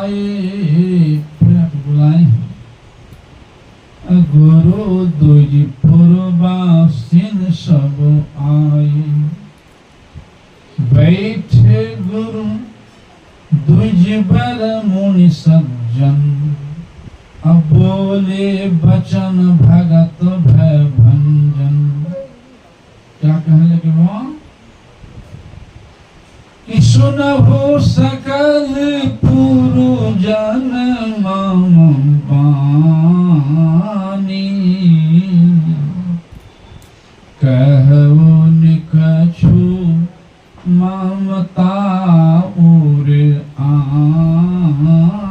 आए बुलाए गुरु दुज पूर्वासिन सब आए बैठे गुरु दुज बर मुनि सज्जन अब बोले बचन भगत भय भंजन। क्या कहने लगे वो कि सुनहो सकल पुरुजन मम बानी कहु निकछु ममता उर आनी।